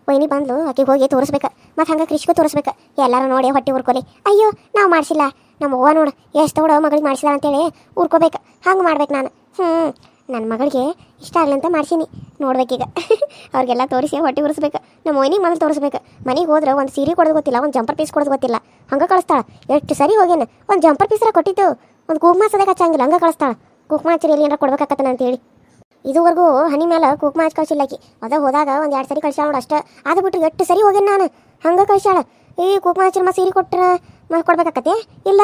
ವೈನಿ ಬಂದ್ಲು ಆಕೆಗೆ ಹೋಗಿ ತೋರಿಸ್ಬೇಕು ಮತ್ತು ಹಂಗೆ ಕೃಷಿಗೂ ತೋರಿಸ್ಬೇಕು ಎಲ್ಲರೂ ನೋಡಿ ಹೊಟ್ಟೆ ಉರ್ಕೊಲಿ ಅಯ್ಯೋ ನಾವು ಮಾಡಿಸಿಲ್ಲ ನಮ್ಮ ಅವ್ವ ನೋಡು ಎಷ್ಟು ತಗೊಳ್ಳೋ ಮಗಳಿಗೆ ಮಾಡಿಸಿದ ಅಂತೇಳಿ ಉರ್ಕೋಬೇಕು ಹಂಗೆ ಮಾಡ್ಬೇಕು ನಾನು ನನ್ನ ಮಗಳಿಗೆ ಇಷ್ಟ ಆಗ್ಲಂತ ಮಾಡ್ಸೀನಿ ನೋಡ್ಬೇಕೀಗ ಅವ್ರಿಗೆಲ್ಲ ತೋರಿಸಿ ಹೊಟ್ಟೆ ಉರಿಸ್ಬೇಕು ನಮ್ಮ ವೈನಿಗೆ ಮೊದಲು ತೋರಿಸ್ಬೇಕು ಮನೆಗೆ ಹೋದ್ರೆ ಒಂದು ಸೀರೆ ಕೊಡೋದು ಗೊತ್ತಿಲ್ಲ ಒಂದು ಜಂಪರ್ ಪೀಸ್ ಕೊಡೋದು ಗೊತ್ತಿಲ್ಲ ಹಂಗೆ ಕಳಿಸ್ತಾಳೆ ಎಷ್ಟು ಸರಿ ಹೋಗೇನ ಒಂದು ಜಂಪರ್ ಪೀಸ್ರ ಕೊಟ್ಟಿದ್ದು ಒಂದು ಕುಂಕುಮ ಸದಕ್ಕೆ ಹಚ್ಚಂಗಿಲ್ಲ ಹಂಗೆ ಕಳಿಸ್ತಾಳೆ ಕುಂಕುಮ ಹಚ್ಚರಿ ಎಲ್ಲಿ ಏನಾರ ಕೊಡ್ಬೇಕಾಕತ್ತಾನ ಅಂತೇಳಿ ಇದುವರೆಗೂ ಹನಿ ಮೇಲೆ ಕುಂಕುಮ ಹಚ್ಚಿ ಕಳಿಸಿಲ್ಲಕಿ ಅದ ಹೋದಾಗ ಒಂದು 2 ಸರಿ ಕಳ್ಸ್ಯಾಳ ನೋಡಿ ಅಷ್ಟೇ ಅದು ಬಿಟ್ಟು ಎಷ್ಟು ಸರಿ ಹೋಗೇನು ನಾನು ಹಂಗೆ ಕಳ್ಸ್ಯಾಳ ಈ ಕುಂಕುಮ ಹಚ್ಚಿರ ಸೀರೆ ಕೊಟ್ಟರೆ ಕೊಡ್ಬೇಕಾಕತ್ತೆ ಇಲ್ಲ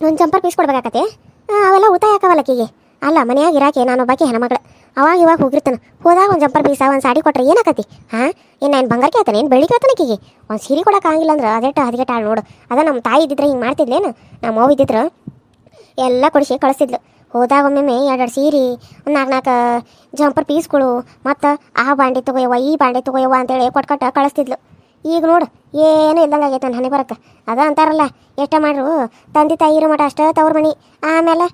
ಒಂದು ಜಂಪರ್ ಪೀಸ್ ಕೊಡ್ಬೇಕಾಕತ್ತೆ ಅವೆಲ್ಲ ಉಳಿತಾಯ ಆಕವಲ್ಲಕ್ಕಿಗೆ ಅಲ್ಲ ಮನೆಯಾಗ ಇರಾಕೆ ನಾನು ಒಬ್ಬಾಕಿ ಹೆಣ್ಮಗಳು ಅವಾಗ ಇವಾಗ ಹೋಗಿರ್ತಾನೆ ಹೋದಾಗ ಒಂದು ಜಂಪರ್ ಪೀಸ ಒಂದು ಸಾಡಿ ಕೊಟ್ರೆ ಏನಾಕತಿ ಹಾಂ ಏನು ಬಂಗಾರ ಕೇಳ್ತಾನೆ ಏನು ಬೆಳ್ಳಿ ಕೇಳ್ತಾನಕ್ಕಿಗೆ ಒಂದು ಸೀರೆ ಕೊಡೋಕ್ಕಾಗಿಲ್ಲ ಅಂದ್ರೆ ಅದೆಟ್ಟು ಹದಿಗೆಟ್ಟಾಳು ನೋಡು ಅದ ನಮ್ಮ ತಾಯಿ ಇದ್ದಿದ್ರೆ ಹಿಂಗೆ ಮಾಡ್ತಿದ್ಲೇನು ನಮ್ಮ ಅವ್ವ ಇದ್ದಿದ್ರೆ ಎಲ್ಲ ಕೊಡಿಸಿ ಕಳಿಸ್ತಿದ್ಲು ಹೋದಾಗ ಒಮ್ಮೊಮ್ಮೆ 2 ಸೀರೆ ಒಂದು 4 ಜಂಪರ್ ಪೀಸ್ಗಳು ಮತ್ತು ಆ ಬಾಂಡೆ ತೊಗೊಯವ್ವ ಈ ಬಾಂಡೆ ತೊಗೊಯವ್ವ ಅಂತೇಳಿ ಕೊಟ್ಕೊಟ್ಟು ಕಳಿಸ್ತಿದ್ಲು ಈಗ ನೋಡು ಏನೂ ಇಲ್ದಂಗೆ ಆಗೈತೆ ನನ್ನ ಹಣೆ ಬರಕ್ಕೆ ಅದ ಅಂತಾರಲ್ಲ ಎಷ್ಟ ಮಾಡ್ರು ತಂದೆ ತಾಯಿ ಇರೋ ಮಠ ಅಷ್ಟೇ ತವ್ರ ಮನೆ ಆಮೇಲೆ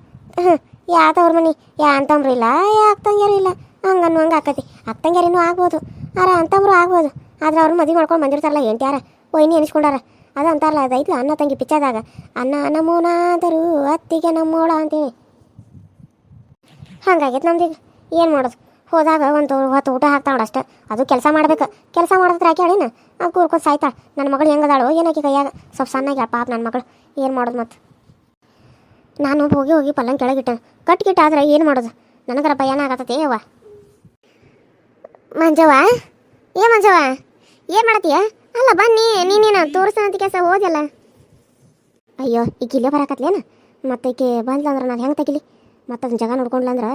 ಯಾ ತವ್ರ ಮನೆ ಯಾ ಅಂತಂಬ್ರು ಇಲ್ಲ ಯಾ ಅಕ್ಕಂಗ್ಯಾರು ಇಲ್ಲ ಹಂಗನ್ನು ಹಂಗೆ ಆಕತಿ ಅಕ್ಕಂಗ್ಯಾರೇನೂ ಆಗ್ಬೋದು ಅಂತಂಬ್ರು ಆಗ್ಬೋದು ಆದ್ರೆ ಅವ್ರು ಮದುವೆ ಮಾಡ್ಕೊಂಡು ಬಂದಿರ್ತಾರಲ್ಲ ಎಂಟ್ಯಾರ ವೈನಿ ಎನಿಸ್ಕೊಂಡಾರ ಅದು ಅಂತಾರಲ್ಲ ಅದೈತ್ಲ ಅನ್ನ ತಂಗಿ ಪಿಚ್ಚದಾಗ ಅನ್ನ ನಮೂನಾದರೂ ಅತ್ತಿಗೆ ನಮ್ಮೋಳ ಅಂತೇಳಿ ಹಂಗಾಗೈತೆ ನಮ್ದೀಗ ಏನು ಮಾಡೋದು ಹೋದಾಗ ಒಂದು ಹೊತ್ತು ಊಟ ಹಾಕ್ತಾವಳ ಅಷ್ಟೇ ಅದು ಕೆಲಸ ಮಾಡ್ಬೇಕು ಕೆಲಸ ಮಾಡಿದ್ರೆ ಆಕೆ ಹೇಳಿನ ಕೂರ್ಕೊಂಡು ಸಾಯ್ತಾಳೆ ನನ್ನ ಮಗಳು ಹೆಂಗದಾಳು ಏನಾಕಿ ಕೈಯಾಗ ಸ್ವಲ್ಪ ಸಣ್ಣಗೆ ಪಾಪ ನನ್ನ ಮಗಳು ಏನು ಮಾಡೋದು ಮತ್ತು ನಾನು ಹೋಗಿ ಪಲ್ಲಂಗೆ ಕೆಳಗಿಟ್ಟೆ ಕಟ್ಗಿಟ್ಟ ಆದ್ರೆ ಏನು ಮಾಡೋದು ನನಗರ ಭಯನ ಆಗತ್ತತೆ ಅವ್ವ ಮಂಜವ್ವ ಮಂಜವ್ವ ಏನು ಮಾಡತ್ತೀಯ ಅಲ್ಲ ಬನ್ನಿ ನೀನೇನು ತೋರಿಸ್ತಾನಂತ ಕೆಲಸ ಹೋದಲ್ಲ ಅಯ್ಯೋ ಈಗ ಇಲ್ಲೇ ಬರಾಕತ್ಲೇನ ಮತ್ತೆ ಈಕೆ ಬಂದ್ಲಂದ್ರೆ ನಾನು ಹೆಂಗೆ ತೆಗಿಲಿ ಮತ್ತು ಅದನ್ನ ಜಾಗ ನೋಡ್ಕೊಂಡ್ಲಂದ್ರೆ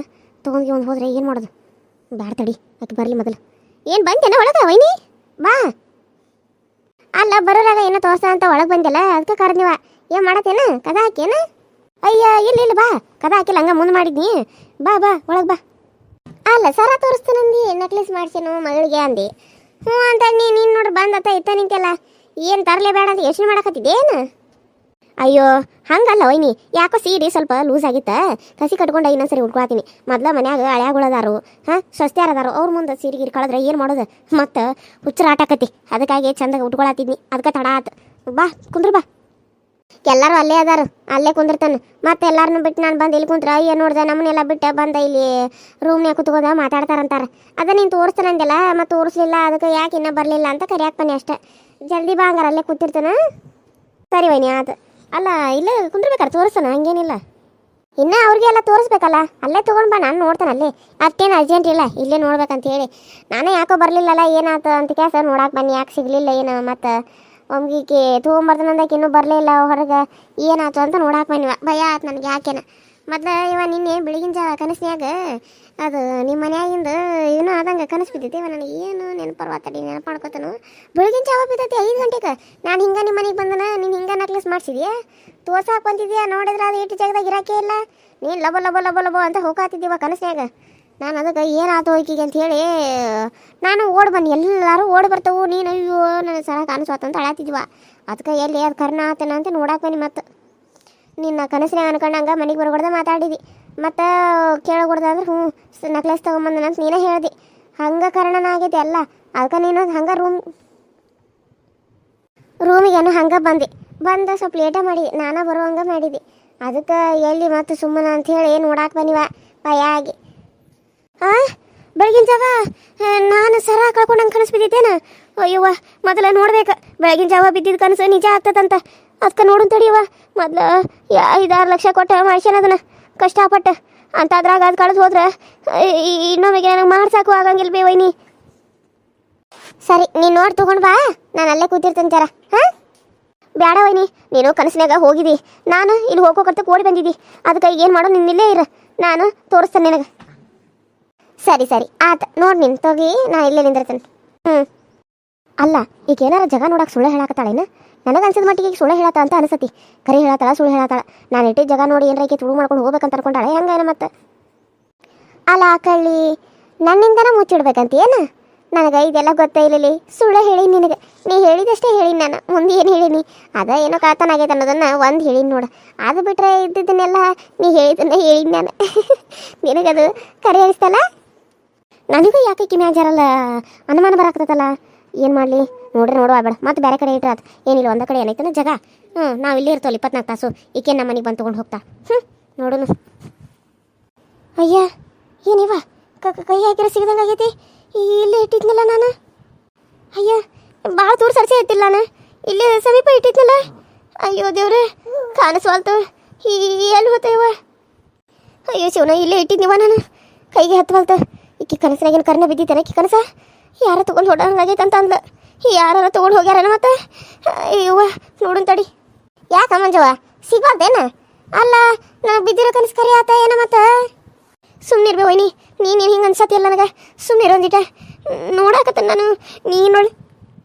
ತೊಗೊಂಡು ಒಂದು ಹೋದ್ರೆ ಏನು ಮಾಡೋದು ಬ್ಯಾಡ ತಡಿ ಆಕೆ ಬರಲಿ ಮೊದಲು ಏನು ಬಂತೇನ ಒಳಗೆ ವೈನಿ ಬಾ ಅಲ್ಲ ಬರೋರಾಗ ಏನೋ ತೋರ್ಸ ಅಂತ ಒಳಗೆ ಬಂದಿಲ್ಲ ಅದಕ್ಕೆ ಕರೆದಿವ ಏನು ಮಾಡತ್ತೇನ ಕದ ಹಾಕೇನ ಅಯ್ಯ ಇಲ್ಲ ಬಾ ಕದ ಹಾಕಿಲ್ಲ ಹಂಗೆ ಮುಂದೆ ಮಾಡಿದ್ನಿ ಬಾ ಒಳಗೆ ಬಾ ಅಲ್ಲ ಸರ ತೋರಿಸ್ತಾನಂದು ನೆಕ್ಲೆಸ್ ಮಾಡ್ಸೇನು ಮಗಳಿಗೆ ಅಂದು ಅಂತ ನೀನು ನೋಡ್ರಿ ಬಂದತ್ತ ಇತ್ತ ನಿಂತೆಲ್ಲ ಏನು ತರಲೇ ಬೇಡ ಅಂತ ಯೋಚನೆ ಮಾಡಕತ್ತಿದ್ದೇನು ಅಯ್ಯೋ ಹಂಗಲ್ಲ ವೈನಿ ಯಾಕೋ ಸೀರೆ ಸ್ವಲ್ಪ ಲೂಸ್ ಆಗಿತ್ತ ಕಸಿ ಕಟ್ಕೊಂಡು ಇನ್ನೊಂದ್ಸರಿ ಉಟ್ಕೊಳತೀನಿ ಮೊದ್ಲ ಮನ್ಯಾಗ ಹಳ್ಯಾಗಳದಾರು ಸ್ವಸ್ತ್ಯಾರದಾರು ಅವ್ರ ಮುಂದೆ ಸೀರೆ ಕಳೆದ್ರೆ ಏನು ಮಾಡೋದು ಮತ್ತು ಹುಚ್ಚರ ಆಟಾಕತಿ ಅದಕ್ಕಾಗಿ ಚಂದಾಗ ಉಟ್ಕೊಳತಿದ್ನಿ ಅದಕ್ಕೆ ತಡ ಆತು ಬಾ ಕುಂದ್ರ ಬಾ ಎಲ್ಲರೂ ಅಲ್ಲೇ ಅದಾರು ಅಲ್ಲೇ ಕುಂದಿರ್ತಾನೆ ಮತ್ತೆ ಎಲ್ಲಾರನ್ನೂ ಬಿಟ್ಟು ನಾನು ಬಂದು ಇಲ್ಲಿ ಕುಂತ್ರ ಏನು ನೋಡ್ದೆ ನಮ್ಮನ್ನೆಲ್ಲ ಬಿಟ್ಟು ಬಂದ ಇಲ್ಲಿ ರೂಮ್ನ್ಯಾಗ ಕುತ್ಕೋದ ಮಾತಾಡ್ತಾರಂತಾರೆ ಅದ ನೀನು ತೋರಿಸ್ತಾನಂದೆಲ್ಲ ಮತ್ತು ತೋರಿಸ್ಲಿಲ್ಲ ಅದಕ್ಕೆ ಯಾಕೆ ಇನ್ನೂ ಬರಲಿಲ್ಲ ಅಂತ ಕರಿಯಾಕೆ ಬನ್ನಿ ಅಷ್ಟೇ ಜಲ್ದಿ ಬಾ ಹಂಗಾರ ಅಲ್ಲೇ ಕೂತಿರ್ತಾನೆ ಸರಿ ವೈನಿ ಆತು ಅಲ್ಲ ಇಲ್ಲೇ ಕುಂದ್ರಬೇಕಾರೆ ತೋರಿಸ್ತಾನ ಹಂಗೇನಿಲ್ಲ ಇನ್ನು ಅವ್ರಿಗೆಲ್ಲ ತೋರಿಸ್ಬೇಕಲ್ಲ ಅಲ್ಲೇ ತೊಗೊಂಡು ಬಾ ನಾನು ನೋಡ್ತಾನೆ ಅಲ್ಲೇ ಅಷ್ಟೇನು ಅರ್ಜೆಂಟ್ ಇಲ್ಲ ಇಲ್ಲೇ ನೋಡ್ಬೇಕಂತ ಹೇಳಿ ನಾನೇ ಯಾಕೋ ಬರಲಿಲ್ಲಲ್ಲ ಏನಾಯ್ತು ಅಂತ ಕೆಲಸ ನೋಡಕ್ಕೆ ಬನ್ನಿ ಯಾಕೆ ಸಿಗಲಿಲ್ಲ ಏನು ಮತ್ತು ಒಮ್ಗಿಕೆ ತೊಗೊಂಬರ್ತಾನಂದಕ್ಕೆ ಇನ್ನೂ ಬರಲೇ ಇಲ್ಲ ಹೊರಗೆ ಏನಾಯ್ತು ಅಂತ ನೋಡಕ್ಕೆ ಬನ್ನಿ ಭಯ ಆಯ್ತು ನನಗೆ ಯಾಕೆನ ಮೊದಲು ಇವ ನಿನ್ನೆ ಬೆಳಗಿನ ಜಾವ ಕನಸಿನ್ಯಾಗ ಅದು ನಿಮ್ಮ ಮನ್ಯಾಗಿಂದ ಏನೋ ಆದಂಗೆ ಕನಸು ಬಿದ್ದೈತಿ ಇವ ನನಗೆ ಏನು ನೆನಪರ್ವಾತಡಿ ನೆನಪು ಮಾಡ್ಕೊತಾನು ಬೆಳಗಿನ ಜಾವ ಬಿದ್ದೈತಿ 5 ಗಂಟೆಗೆ ನಾನು ಹಿಂಗೆ ನಿಮ್ಮ ಮನೆಗೆ ಬಂದನ ನೀನು ಹಿಂಗೆ ನೆಕ್ಲೆಸ್ ಮಾಡಿಸಿದ್ಯಾ ತೋರ್ಸಾಕೆ ಬಂದಿದ್ಯಾ ನೋಡಿದ್ರೆ ಅದು ಇಟ್ಟು ಜಾಗದಾಗ ಇರಾಕೆ ಇಲ್ಲ ನೀನು ಲಬೋ ಅಂತ ಹೋಗಾತಿದ್ದೀವ ಕನಸಿನ್ಯಾಗ ನಾನು ಅದಕ್ಕೆ ಏನಾಯ್ತು ಹೋಯ್ಕಿಗೆ ಅಂತ ಹೇಳಿ ನಾನು ಓಡಿ ಬನ್ನಿ ಎಲ್ಲರೂ ಓಡಿ ಬರ್ತವು ನೀನು ಅಯ್ಯೋ ನನಗೆ ಸಲ ಕಾಣಿಸ್ವಾತ ಅಂತ ಅಳಾತಿದ್ವ ಅದಕ್ಕೆ ಎಲ್ಲಿ ಅದು ಕರ್ನ ಆತನ ಅಂತ ನೋಡಕ್ಕೆ ಬನ್ನಿ ಮತ್ತು ನಿನ್ನ ಕನಸಿನಾಗ ಅನ್ಕೊಂಡಂಗೆ ಮನೆಗೆ ಬರಗೊಡ್ದ ಮಾತಾಡಿದಿ ಮತ್ತು ಕೇಳಗೊಡ್ದ ಅಂದ್ರೆ ನೆಕ್ಲೆಸ್ ತೊಗೊಂಬಂದನಂತ ನೀನೇ ಹೇಳ್ದಿ ಹಂಗೆ ಕಾರಣನ ಆಗೈತಿ ಅಲ್ಲ ಅದಕ್ಕೆ ನೀನು ಹಂಗೆ ರೂಮಿಗೇನು ಹಂಗೆ ಬಂದು ಸ್ವಲ್ಪ ಲೇಟ ಮಾಡಿದೆ ನಾನು ಬರುವಂಗೆ ಮಾಡಿದ್ದೆ ಅದಕ್ಕೆ ಎಲ್ಲಿ ಮತ್ತು ಸುಮ್ಮನೆ ಅಂಥೇಳಿ ನೋಡಕ್ಕೆ ಬನ್ನಿವ ಭಯ ಆಗಿ ಬೆಳಗಿನ ಜಾವ ನಾನು ಸರ ಕಳ್ಕೊಂಡಂಗೆ ಕನಸು ಬಿದ್ದಿದ್ದೇನ ಅಯ್ಯವ್ವ ಮೊದಲ ನೋಡ್ಬೇಕು ಬೆಳಗಿನ ಜಾವ ಬಿದ್ದಿದ್ದು ಕನಸು ನಿಜ ಆಗ್ತದಂತ ಅದಕ್ಕೆ ನೋಡು ತಡಿಯವ ಮೊದಲು 5-6 ಲಕ್ಷ ಕೊಟ್ಟು ಮಾಡ್ಸ್ಯಾನ ಅದನ್ನ ಕಷ್ಟಪಟ್ಟು ಅಂತ ಅದ್ರಾಗ ಅದು ಕಳೆದು ಹೋದ್ರೆ ಇನ್ನೊಮ್ಮೆಗೆ ನನಗೆ ಮಾಡ್ಸಾಕು ಆಗಂಗಿಲ್ಲ ಬೇ ವೈನಿ ಸರಿ ನೀನು ನೋಡಿ ತೊಗೊಂಡು ಬಾ ನಾನು ಅಲ್ಲೇ ಕೂತಿರ್ತೇನೆ ಜರ ಬೇಡ ವೈನಿ ನೀನು ಕನಸಿನಾಗ ಹೋಗಿದ್ದಿ ನಾನು ಇಲ್ಲಿ ಹೋಗೋಕರ್ತ ಓಡಿ ಬಂದಿದ್ದಿ ಅದಕ್ಕೆ ಏನು ಮಾಡೋ ನಿನ್ನ ಇಲ್ಲೇ ಇರು ನಾನು ತೋರಿಸ್ತೇನೆ ನಿನಗೆ ಸರಿ ಆತ ನೋಡಿ ನೀನು ತೊಗಿ ನಾ ಇಲ್ಲೇ ನಿಂದಿರ್ತೇನೆ ಅಲ್ಲ ಈಗ ಏನಾರ ಜಗ ನೋಡಕ್ಕೆ ಸುಳ್ಳು ಹೇಳಾಕತ್ತಾಳೇನ ನನಗೆ ಅನ್ಸಿದ ಮಟ್ಟಿಗೆ ಈಗ ಸುಳ್ಳು ಹೇಳತ್ತ ಅಂತ ಅನಿಸತಿ ಕರಿ ಹೇಳತ್ತಾಳ ಸುಳ್ಳು ಹೇಳತ್ತಾಳ ನಾನು ಇಟ್ಟಿದ್ದ ಜಗ ನೋಡಿ ಏನಾರ ತುಳು ಮಾಡ್ಕೊಂಡು ಹೋಗ್ಬೇಕಂತ ಅನ್ಕೊಂಡಾಳೆ ಹೆಂಗೇನ ಮತ್ತೆ ಅಲ್ಲ ಕಳ್ಳಿ ನನ್ನಿಂದನ ಮುಚ್ಚಿಡ್ಬೇಕಂತ ಏನು ನನಗೆ ಇದೆಲ್ಲ ಗೊತ್ತೇ ಇರಲಿ ಸುಳ್ಳು ಹೇಳೀನಿ ನಿನಗೆ ನೀ ಹೇಳಿದಷ್ಟೇ ಹೇಳೀನಿ ನಾನು ಮುಂದೆ ಏನು ಹೇಳೀನಿ ಅದ ಏನೋ ಕಾತನಾಗೈತೆ ಅನ್ನೋದನ್ನು ಒಂದು ಹೇಳೀನಿ ನೋಡು ಅದು ಬಿಟ್ಟರೆ ಇದ್ದಿದ್ದನ್ನೆಲ್ಲ ನೀ ಹೇಳಿದ್ದನ್ನೇ ಹೇಳೀನಿ ನಾನು ನಿನಗದು ಕರೆ ಅನಿಸ್ತಲ್ಲ ನನಗೂ ಯಾಕೆ ಈಕಿ ಮ್ಯಾಗ ಜರಲ್ಲ ಅನುಮಾನ ಬರಾಕತ್ತಲ್ಲ. ಏನು ಮಾಡಲಿ ನೋಡುವ ಬೇಡ ಮತ್ತೆ ಬೇರೆ ಕಡೆ ಇಟ್ರಾತ್. ಏನಿಲ್ಲ ಒಂದ ಕಡೆ ಏನೈತನ ಜಾಗ. ನಾವು ಇಲ್ಲೇ ಇರ್ತವಲ್ಲ 24 ತಾಸು. ಈಕೆ ನಮ್ಮ ಮನೆಗೆ ಬಂದು ತೊಗೊಂಡು ಹೋಗ್ತಾ. ನೋಡೋಣ. ಅಯ್ಯ ಏನಿವ ಕೈ ಹಾಕಿರ ಸಿಗದಂಗೆ ಆಗೈತಿ. ಇಲ್ಲೇ ಇಟ್ಟಿದ್ನಲ್ಲ ನಾನು. ಅಯ್ಯ ಭಾಳ ದೂರ ಸರ್ಸೆ ಐತಿಲ್ಲ ನಾನು, ಇಲ್ಲೇ ಸಮೀಪ ಇಟ್ಟಿದ್ನಲ್ಲ. ಅಯ್ಯೋ ದೇವ್ರೆ ಕಾಣಿಸ್ವಾಲ್ತು. ಎಲ್ಲಿ ಹೋತೇವ? ಅಯ್ಯೋ ಶಿವನ ಇಲ್ಲೇ ಇಟ್ಟಿದ್ನಿವ ನಾನು, ಕೈಗೆ ಹತ್ತವಲ್ತ. ಈಕಿ ಕನಸಿನಾಗೇನು ಕರ್ನ ಬಿದ್ದಿದ್ದೇನೆ. ಈಕಿ ಕನಸ ಯಾರ ತೊಗೊಂಡು ಹೊಡೋಂಗಾಗೈತೆ ಅಂತ ಅಂದ್ಲ. ಯಾರು ತೊಗೊಂಡು ಹೋಗ್ಯಾರನ ಮತ್ತೆ. ಅಯ್ಯವ್ವ ನೋಡುನ್ ತಡಿ. ಯಾಕ ಮಂಜವ್ವ ಸಿಗೋದೇನ? ಅಲ್ಲ ನಾನು ಬಿದ್ದಿರೋ ಕನಸು ಕರಿ ಆತ ಏನ ಮತ್ತೆ? ಸುಮ್ಮನಿರ್ಬೇ ವೈನಿ, ನೀನೇನು ಹಿಂಗೆ ಅನ್ಸತ್ತಿಲ್ಲ ನನಗೆ. ಸುಮ್ಮನಿರೊಂದಿಟ ನೋಡಾಕತ್ತ ನಾನು. ನೀನೊಳ್ಳೆ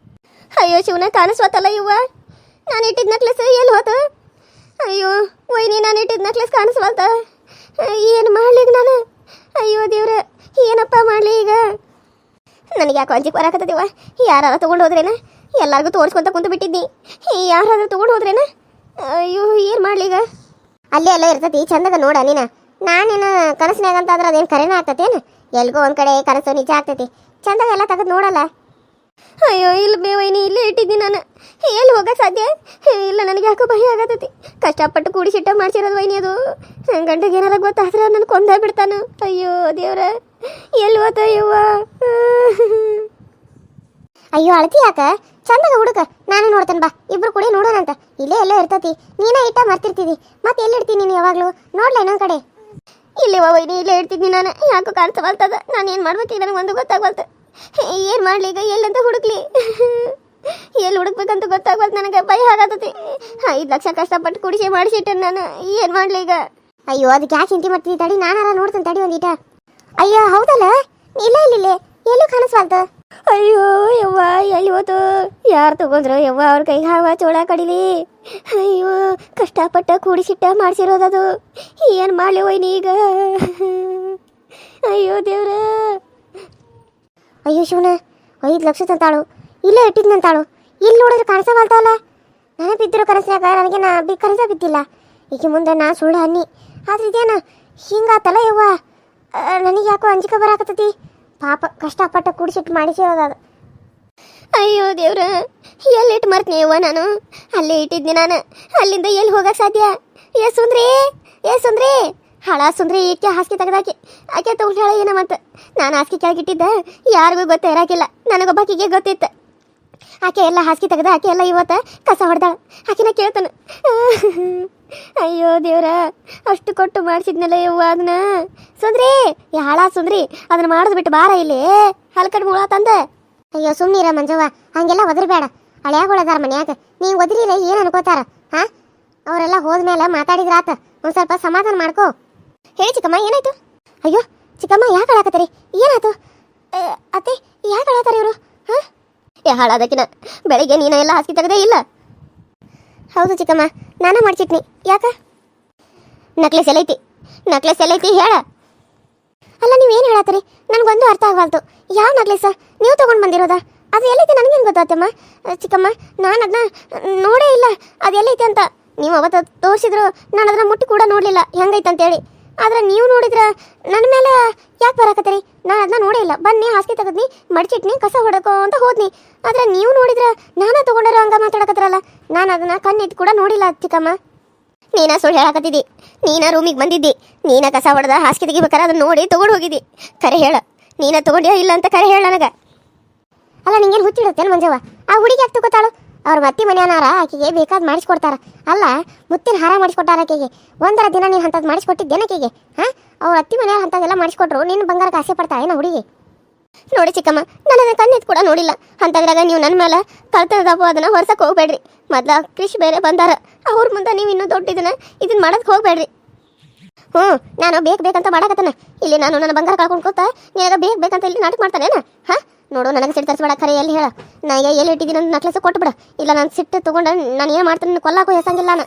ಅಯ್ಯೋ ಶಿವನ ಕಾಣಿಸ್ವತ್ತಲ್ಲ ಇವ್ವ. ನಾನು ಇಟ್ಟಿದ್ದ ನೆಕ್ಲೆಸ್ ಎಲ್ಲಿ ಹೋತು? ಅಯ್ಯೋ ವೈನಿ ನಾನು ಇಟ್ಟಿದ್ದ ನೆಕ್ಲೆಸ್ ಕಾಣಿಸ್ವಲ್ತ. ಏನು ಮಾಡ್ಲಿ ನಾನು? ಅಯ್ಯೋ ದೇವ್ರೆ ಏನಪ್ಪ ಮಾಡಲಿ ಈಗ? ನನಗೆ ಯಾಕೆ ಅಂಜಿಕೆ ಬರಾಕತ್ತದಿವ. ಯಾರು ತೊಗೊಂಡು ಹೋದ್ರೇನ? ಎಲ್ಲರಿಗೂ ತೋರಿಸ್ಕೊಂತ ಕುಂತು ಬಿಟ್ಟಿದ್ನಿ. ಯಾರಾದ್ರೂ ತೊಗೊಂಡು ಹೋದ್ರೇನ? ಅಯ್ಯೋ ಏನು ಮಾಡ್ಲಿ ಈಗ? ಅಲ್ಲೇ ಎಲ್ಲ ಇರ್ತತಿ ಚಂದದ ನೋಡ ನೀನು. ನಾನೇನು ಕನಸಿನಾಗ ಅಂತ ಆದ್ರೆ ಅದೇನು ಕರೆನೇ ಆಗ್ತತೇನು? ಎಲ್ಗೋ ಒಂದು ಕಡೆ ಕನಸು ನಿಜ ಆಗ್ತೈತಿ. ಚಂದಾಗ ಎಲ್ಲ ತೆಗೆದು ನೋಡಲ್ಲ. ಅಯ್ಯೋ ಇಲ್ಲ ಬೇವೈನಿ, ಇಲ್ಲೇ ಇಟ್ಟಿದ್ದೀನಿ ನಾನು. ಎಲ್ಲಿ ಹೋಗಕ್ಕೆ ಸಾಧ್ಯ ಇಲ್ಲ. ನನಗೆ ಯಾಕೋ ಭಯ ಆಗತೈತಿ. ಕಷ್ಟಪಟ್ಟು ಕೂಡಿಸಿಟ್ಟ ಮಾಡ್ಸಿರೋದು ವೈನಿ. ಅದು ಗಂಟೆಗೆ ಏನಾರ ಗೊತ್ತಾದ್ರೆ ನಾನು ಕೊಂದ ಬಿಡ್ತಾನು. ಅಯ್ಯೋ ದೇವ್ರ ಎಲ್ಲಿ ಹೋತಯ್ಯವ್ವ. ಅಯ್ಯೋ ಅಳತಿ ಯಾಕ? ಚಂದಾಗ ಹುಡುಕ, ನಾನು ನೋಡ್ತೇನೆ ಬಾ. ಇಬ್ರು ಕೂಡ ನೋಡೋಣಂತ. ಇಲ್ಲೇ ಎಲ್ಲೋ ಇರ್ತತಿ. ನೀನೇ ಇಟ್ಟ ಮರ್ತಿರ್ತೀವಿ. ಮತ್ತೆ ಎಲ್ಲಿ ಇಡ್ತೀನಿ ನೀನು ಯಾವಾಗಲೂ? ನೋಡ್ಲ ಇನ್ನೊಂದು ಕಡೆ. ಇಲ್ಲೇ ವೈನಿ ಇಲ್ಲೇ ಇಡ್ತಿದ್ನಿ ನಾನು. ಯಾಕೋ ಕಾಣಿಸಬಲ್ತದ. ನಾನು ಏನು ಮಾಡ್ಬೇಕು ನನಗೆ ಒಂದು ಗೊತ್ತಾಗ್ಬಲ್ತ. ಏನು ಮಾಡ್ಲಿ ಈಗ? ಎಲ್ಲಂತ ಹುಡುಕ್ಲಿ? ಎಲ್ಲಿ ಹುಡುಕ್ಬೇಕಂತ ಗೊತ್ತಾಗ್ಬಲ್ತು. ನನಗೆ ಭಯ ಆಗತತಿ. 5 ಲಕ್ಷ ಕಷ್ಟಪಟ್ಟು ಕುಡಿಸಿ ಮಾಡಿಸಿಟ್ಟೆ ನಾನು. ಏನು ಮಾಡ್ಲಿ ಈಗ? ಅಯ್ಯೋ ಅದಕ್ಕೆ ಯಾಕೆ ಚಿಂತೆ ಮಾಡ್ತೀನಿ ತಡಿ, ನಾನಾರ ನೋಡ್ತೇನೆ ತಡಿ ಒಂದೀಟ. ಅಯ್ಯೋ ಹೌದಲ್ಲ, ಇಲ್ಲ ಇಲ್ಲಿಲ್ಲೇ ಎಲ್ಲೂ ಕಾಣಿಸ್ಬಾರ್ದು. ಅಯ್ಯೋ ಯವ್ವ ಎಲ್ಲಿ ಹೋತು? ಯಾರು ತಗೊಂಡ್ರು ಯವ್ವ? ಅವ್ರ ಕೈಗೆ ಹಾವ ಚೋಳ ಕಡಿಲಿ. ಅಯ್ಯೋ ಕಷ್ಟಪಟ್ಟ ಕೂಡಿಸಿಟ್ಟ ಮಾಡಿಸಿರೋದದು. ಏನು ಮಾಡಲಿ ವೈನಿ ಈಗ? ಅಯ್ಯೋ ದೇವ್ರ. ಅಯ್ಯೋ ಶಿವನ 5 ಲಕ್ಷ ತಂತಾಳು. ಇಲ್ಲೇ ಇಟ್ಟಿದ್ನಂತಾಳು. ಇಲ್ಲಿ ನೋಡಿದ್ರೆ ಕಾಣಿಸಬಲ್ತಲ್ಲ. ನನಗೆ ಬಿದ್ದಿರೋ ಕನಸಿನಾಗ ನನಗೆ ಕನಸ ಬಿದ್ದಿಲ್ಲ. ಈಗ ಮುಂದೆ ನಾ ಸುಳ್ಳು ಅನ್ನಿ. ಆದ್ರೆ ಇದೇನು ಹಿಂಗಾತಲ್ಲ ಯವ್ವ? ನನಗೆ ಯಾಕೋ ಅಂಜಿಕೆ ಬರಾಕತ್ತತಿ. ಪಾಪ ಕಷ್ಟಪಟ್ಟ ಕೂಡಿಸಿಟ್ಟು ಮಾಡಿಸಿರೋದು. ಅಯ್ಯೋ ದೇವ್ರ ಎಲ್ಲಿಟ್ಟು ಮರ್ತೀನಿ ಯವ್ವ ನಾನು? ಅಲ್ಲೇ ಇಟ್ಟಿದ್ನಿ ನಾನು. ಅಲ್ಲಿಂದ ಎಲ್ಲಿ ಹೋಗಕ್ಕೆ ಸಾಧ್ಯ? ಏ ಸುಂದ್ರಿ ಹಾಳ ಸುಂದ್ರಿ ಇಟ್ಕೆ ಹಾಸಿಗೆ ತೆಗೆದಾಕಿ ಆಕೆ ತಗೊಂಡು ಏನ ಮತ್ತೆ. ನಾನು ಹಾಸಿಗೆ ಕೆಳಗಿಟ್ಟಿದ್ದೆ, ಯಾರಿಗೂ ಗೊತ್ತೇ ಇರಾಕಿಲ್ಲ. ನನಗೊಬ್ಬಾಕಿಗೆ ಗೊತ್ತಿತ್ತು. ಆಕೆ ಎಲ್ಲ ಹಾಸಿಗೆ ತೆಗೆದ. ಆಕೆ ಎಲ್ಲ ಇವತ್ತು ಕಸ ಹೊಡೆದಾಳ. ಆಕೆನ ಕೇಳ್ತಾನೆ. ಅಯ್ಯೋ ದೇವ್ರ ಅಷ್ಟು ಕೊಟ್ಟು ಮಾಡಿಸಿದ್ನಲ್ಲ ಯವ್ವ ಅದನ್ನ. ಸುಂದ್ರಿ ಹಾಳ ಸುಂದ್ರಿ ಅದನ್ನ ಮಾಡೋದು ಬಿಟ್ಟು ಬಾರ ಇಲ್ಲಿ ಹಲ್ಕಡ್ ಮುಳ ತಂದೆ. ಅಯ್ಯೋ ಸುಮ್ಮನಿರ ಮಂಜವ್ವ, ಹಂಗೆಲ್ಲ ಒದರ್ಬೇಡ. ಹಳ್ಯಾಗಳದಾರ ಮನ್ಯಾಗ. ನೀವು ಒದರಿರ ಏನು ಅನ್ಕೋತಾರ? ಹಾಂ ಅವರೆಲ್ಲ ಹೋದ್ಮೇಲೆ ಮಾತಾಡಿದ್ರಾತ. ಒಂದು ಸ್ವಲ್ಪ ಸಮಾಧಾನ ಮಾಡ್ಕೋ. ಹೇಳಿ ಚಿಕ್ಕಮ್ಮ ಏನಾಯ್ತು? ಅಯ್ಯೋ ಚಿಕ್ಕಮ್ಮ ಯಾಕೆ ಹೇಳಾಕತ್ತೀರಿ? ಏನಾಯ್ತು ಅತ್ತೆ? ಯಾಕೆ ಹೇಳತ್ತಾರ ಇವರು? ಹಾಂ ಹಾಳಾದಕ್ಕಿನ ಬೆಳಿಗ್ಗೆ ನೀನು ಎಲ್ಲ ಹಾಸಿಗೆ ತೆಗೆದೇ ಇಲ್ಲ? ಹೌದು ಚಿಕ್ಕಮ್ಮ, ನಾನೇ ಮಾಡ್ಸಿಟ್ನಿ. ಯಾಕ? ನಕ್ಲೆಸ್ ಎಲ್ಲೈತಿ ಹೇಳ. ಅಲ್ಲ ನೀವೇನು ಹೇಳತ್ತೀರಿ? ನನಗೊಂದು ಅರ್ಥ ಆಗವಲ್ತು. ಯಾವ ನಕ್ಲೆಸ ನೀವು ತೊಗೊಂಡು ಬಂದಿರೋದಾ? ಅದು ಎಲ್ಲೈತಿ ನನಗೇನು ಗೊತ್ತಾತಮ್ಮ? ಚಿಕ್ಕಮ್ಮ ನಾನು ಅದನ್ನ ನೋಡೇ ಇಲ್ಲ. ಅದು ಎಲ್ಲೈತಿ ಅಂತ. ನೀವು ಅವತ್ತು ತೋರಿಸಿದ್ರು, ನಾನು ಅದನ್ನ ಮುಟ್ಟಿ ಕೂಡ ನೋಡಲಿಲ್ಲ ಹೆಂಗೈತೆ ಅಂತೇಳಿ. ಆದ್ರೆ ನೀವು ನೋಡಿದ್ರೆ ನನ್ನ ಮೇಲೆ ಯಾಕೆ ಬರಾಕತ್ತೀರಿ? ನಾನು ಅದನ್ನ ನೋಡೇ ಇಲ್ಲ. ಬನ್ನಿ ಹಾಸಿಗೆ ತೆಗೆದ್ನಿ, ಮಡ್ಚಿಟ್ನಿ, ಕಸ ಹೊಡಕೋ ಅಂತ ಹೋದ್ನಿ. ಆದ್ರೆ ನೀವು ನೋಡಿದ್ರೆ ನಾನೇ ತೊಗೊಂಡಿರೋ ಹಂಗ ಮಾತಾಡಕತ್ತಿರಲ್ಲ. ನಾನು ಅದನ್ನ ಕಣ್ಣಿಟ್ಟು ಕೂಡ ನೋಡಿಲ್ಲ ಚಿಕ್ಕಮ್ಮ. ನೀನ ಸುಳ್ಳು ಹೇಳಕತ್ತಿದ್ದಿ. ನೀನ ರೂಮಿಗೆ ಬಂದಿದ್ದಿ. ನೀನ ಕಸ ಹೊಡೆದ ಹಾಸಿಗೆ ತೆಗಿಬೇಕಾರೆ ಅದನ್ನ ನೋಡಿ ತೊಗೊಂಡು ಹೋಗಿದ್ದಿ. ಕರೆ ಹೇಳ, ನೀನ ತೊಗೊಂಡ್ಯೋ ಇಲ್ಲ ಅಂತ ಕರೆ ಹೇಳ ನನಗೆ. ಅಲ್ಲ ನಿಂಗೇನು ಹುಚ್ಚಿಡುತ್ತೇನು ಮಂಜವ್ವ? ಆ ಹುಡುಗಿ ಯಾಕೆ ತಗೋತಾಳು? ಅವ್ರ ಮತ್ತಿ ಮನೆಯನಾರ ಆಕೆಗೆ ಬೇಕಾದ್ ಮಾಡಿಸ್ಕೊಡ್ತಾರ. ಅಲ್ಲ ಮುತ್ತಿನ ಹಾರ ಮಾಡಿಸ್ಕೊಟ್ಟಾರ ಆಕೆಗೆ. ಒಂದರ ದಿನ ನೀನು ಅಂಥದ್ದು ಮಾಡಿಸ್ಕೊಟ್ಟಿದ್ದೇನೆ ಆಕೆಗೆ? ಹಾಂ ಅವ್ರ ಅತ್ತಿ ಮನೆಯವ್ರು ಅಂಥದ್ದೆಲ್ಲ ಮಾಡಿಸ್ಕೊಟ್ರು ನಿನ್ನ ಬಂಗಾರಕ್ಕೆ ಆಸೆ ಪಡ್ತಾಳೆ ಏನೋ ಹುಡುಗಿ? ನೋಡಿ ಚಿಕ್ಕಮ್ಮ, ನಾನು ಅದನ್ನ ಕಣ್ಣಿದ್ದು ಕೂಡ ನೋಡಿಲ್ಲ. ಅಂತಾದ್ರಾಗ ನೀವು ನನ್ನ ಮೇಲೆ ಕಳ್ತದಪ್ಪ ಅದನ್ನ ಹೊರ್ಸಕ್ಕೆ ಹೋಗ್ಬೇಡ್ರಿ. ಮೊದ್ಲ ಕೃಷಿ ಬೇರೆ ಬಂದಾರ, ಅವ್ರ ಮುಂದೆ ನೀವು ಇನ್ನೂ ಇದನ್ನ ಮಾಡೋದಕ್ಕೆ ಹೋಗ್ಬೇಡ್ರಿ. ನಾನು ಬೇಕಂತ ಮಾಡಕತ್ತಾನ ಇಲ್ಲಿ. ನಾನು ನನ್ನ ಬಂಗಾರ ಕಳ್ಕೊಂಡ್ಕೋತ ನೀನಾಗ ಬೇಕಂತ ಇಲ್ಲಿ ನಾಟಕ ಮಾಡ್ತಾನೇನ? ಹಾಂ ನೋಡು, ನನಗೆ ಸಿಟ್ಟು ತರಿಸ್ಬೇಡ. ಖರೆ ಎಲ್ಲಿ ಹೇಳ? ನಾ ಎಲ್ಲಿ ಇಟ್ಟಿದ್ದೀನಿ ನನ್ನ ನಕ್ಲೆಸ್ ಕೊಟ್ಬಿಡ. ಇಲ್ಲ ನಾನು ಸಿಟ್ಟು ತೊಗೊಂಡು ನಾನು ಏನು ಮಾಡ್ತೀನಿ, ಕೊಲ್ಲಾಕೋ ಹೆಸಂಗಿಲ್ಲ ನಾನು.